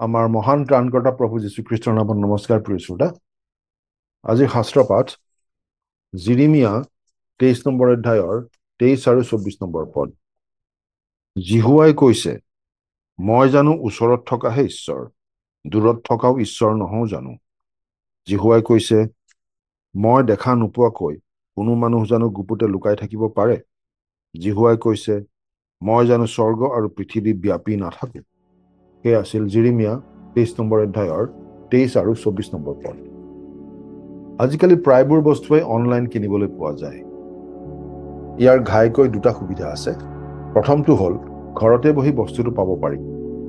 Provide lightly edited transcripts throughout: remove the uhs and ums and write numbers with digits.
আমাৰ মহান ত্ৰাণকৰ্তা প্ৰভু যীশুখ্ৰীষ্টৰ নামত নমস্কাৰ প্ৰিয় শ্ৰোতা। আজি শাস্ত্ৰপাঠ জিৰিমিয়া 23 নম্বৰ অধ্যায়ৰ 23 আৰু 24 নম্বৰ পদ। জিহুৱাই কৈছে, মই জানো ওচৰত থকাহে ঈশ্বৰ, দূৰত থকাও ঈশ্বৰ নহওঁ জানো। জিহুৱাই কৈছে, মই দেখা নোপোৱাকৈ কোনো মানুহ জানো গুপুতে লুকাই থাকিব পাৰে। জিহুৱাই কৈছে, মই জানো স্বৰ্গ আৰু পৃথিৱী ব্যাপী নাথাকো। সেয়া আছিল জিৰিমিয়া 23 নম্বৰ অধ্যায়ৰ 23 আৰু 24 নম্বৰ পদ। আজিকালি প্ৰায়বোৰ বস্তুৱে অনলাইন কিনিবলৈ পোৱা যায়। ইয়াৰ ঘাইকৈ দুটা সুবিধা আছে। প্ৰথমটো হ'ল ঘৰতে বহি বস্তুটো পাব পাৰি,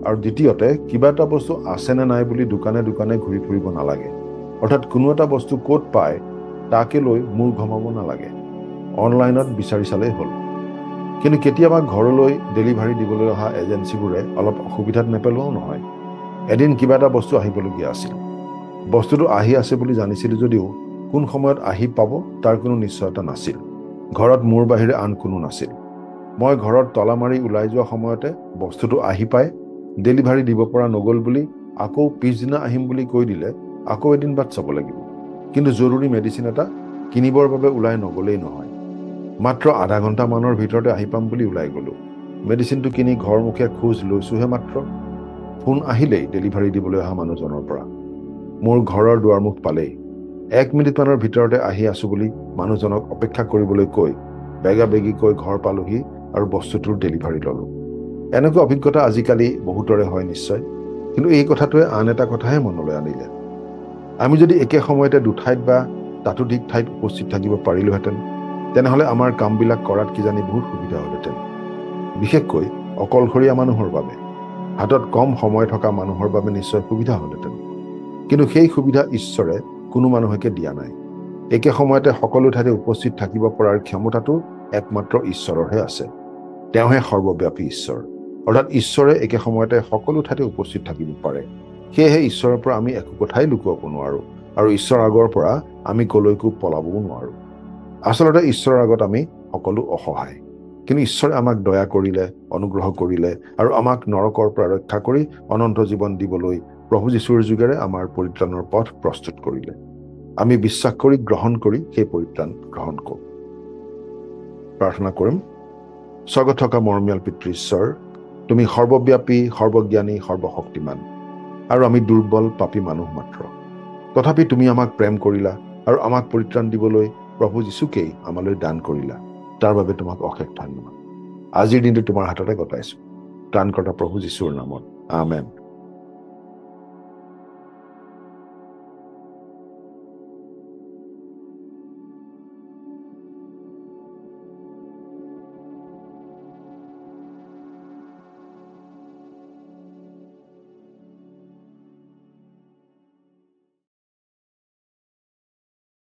আৰু দ্বিতীয়তে কিবা এটা বস্তু আছে নে নাই বুলি দোকানে দোকানে ঘূৰি ফুৰিব নালাগে। অৰ্থাৎ কোনো এটা বস্তু ক'ত পায় তাকে লৈ মূৰ ঘমাব নালাগে, অনলাইনত বিচাৰি চালেই হ'ল। কিন্তু কেতিয়াবা ঘৰলৈ ডেলিভাৰী দিবলৈ অহা এজেঞ্চিবোৰে অলপ অসুবিধাত নেপেলোৱাও নহয়। এদিন কিবা এটা বস্তু আহিবলগীয়া আছিল। বস্তুটো আহি আছে বুলি জানিছিলোঁ যদিও কোন সময়ত আহি পাব তাৰ কোনো নিশ্চয়তা নাছিল। ঘৰত মোৰ বাহিৰে আন কোনো নাছিল। মই ঘৰত তলা মাৰি ওলাই যোৱা সময়তে বস্তুটো আহি পায় ডেলিভাৰী দিব পৰা নগ'ল বুলি আকৌ পিছদিনা আহিম বুলি কৈ দিলে আকৌ এদিন বাট চাব লাগিব। কিন্তু জৰুৰী মেডিচিন এটা কিনিবৰ বাবে ওলাই নগ'লেই নহয়। মাত্ৰ আধা ঘণ্টামানৰ ভিতৰতে আহি পাম বুলি ওলাই গ'লোঁ। মেডিচিনটো কিনি ঘৰমুখে খোজ লৈছোঁহে মাত্ৰ। ফোন আহিলেই ডেলিভাৰী দিবলৈ অহা মানুহজনৰ পৰা। মোৰ ঘৰৰ দুৱাৰমুখ পালেই 1 মিনিটমানৰ ভিতৰতে আহি আছোঁ বুলি মানুহজনক অপেক্ষা কৰিবলৈ কৈ বেগা বেগিকৈ ঘৰ পালোহি আৰু বস্তুটোৰ ডেলিভাৰী ল'লোঁ। এনেকুৱা অভিজ্ঞতা আজিকালি বহুতৰে হয় নিশ্চয়। কিন্তু এই কথাটোৱে আন এটা কথাহে মনলৈ আনিলে। আমি যদি একে সময়তে দুঠাইত বা তাতোধিক ঠাইত উপস্থিত থাকিব পাৰিলোহেঁতেন, তেনেহ'লে আমাৰ কামবিলাক কৰাত কিজানি বহুত সুবিধা হ'লহেঁতেন। বিশেষকৈ অকলশৰীয়া মানুহৰ বাবে, হাতত কম সময় থকা মানুহৰ বাবে নিশ্চয় সুবিধা হ'লহেঁতেন। কিন্তু সেই সুবিধা ঈশ্বৰে কোনো মানুহকে দিয়া নাই। একে সময়তে সকলো ঠাইতে উপস্থিত থাকিব পৰাৰ ক্ষমতাটো একমাত্ৰ ঈশ্বৰৰহে আছে। তেওঁহে সৰ্বব্যাপী ঈশ্বৰ। অৰ্থাৎ ঈশ্বৰে একে সময়তে সকলো ঠাইতে উপস্থিত থাকিব পাৰে। সেয়েহে ঈশ্বৰৰ পৰা আমি একো কথাই লুকুৱাব নোৱাৰোঁ, আৰু ঈশ্বৰৰ আগৰ পৰা আমি কলৈকো পলাবও নোৱাৰোঁ। আচলতে ঈশ্বৰৰ আগত আমি সকলো অসহায়। কিন্তু ঈশ্বৰে আমাক দয়া কৰিলে, অনুগ্ৰহ কৰিলে, আৰু আমাক নৰকৰ পৰা ৰক্ষা কৰি অনন্ত জীৱন দিবলৈ প্ৰভু যীশুৰ যোগেৰে আমাৰ পৰিত্ৰাণৰ পথ প্ৰস্তুত কৰিলে। আমি বিশ্বাস কৰি গ্ৰহণ কৰি সেই পৰিত্ৰাণ গ্ৰহণ কৰোঁ। প্ৰাৰ্থনা কৰিম। স্বৰ্গত থকা মৰমীয়াল পিতৃ ঈশ্বৰ, তুমি সৰ্বব্যাপী, সৰ্বজ্ঞানী, সৰ্বশক্তিমান, আৰু আমি দুৰ্বল পাপী মানুহ মাত্ৰ। তথাপি তুমি আমাক প্ৰেম কৰিলা আৰু আমাক পৰিত্ৰাণ দিবলৈ প্ৰভু যীশুকেই আমালৈ দান কৰিলা। তাৰ বাবে তোমাক অশেষ ধন্যবাদ। আজিৰ দিনটো তোমাৰ হাততে গতাইছোঁ। ত্ৰাণকৰ্তা প্ৰভু যীশুৰ নামত, আমেন।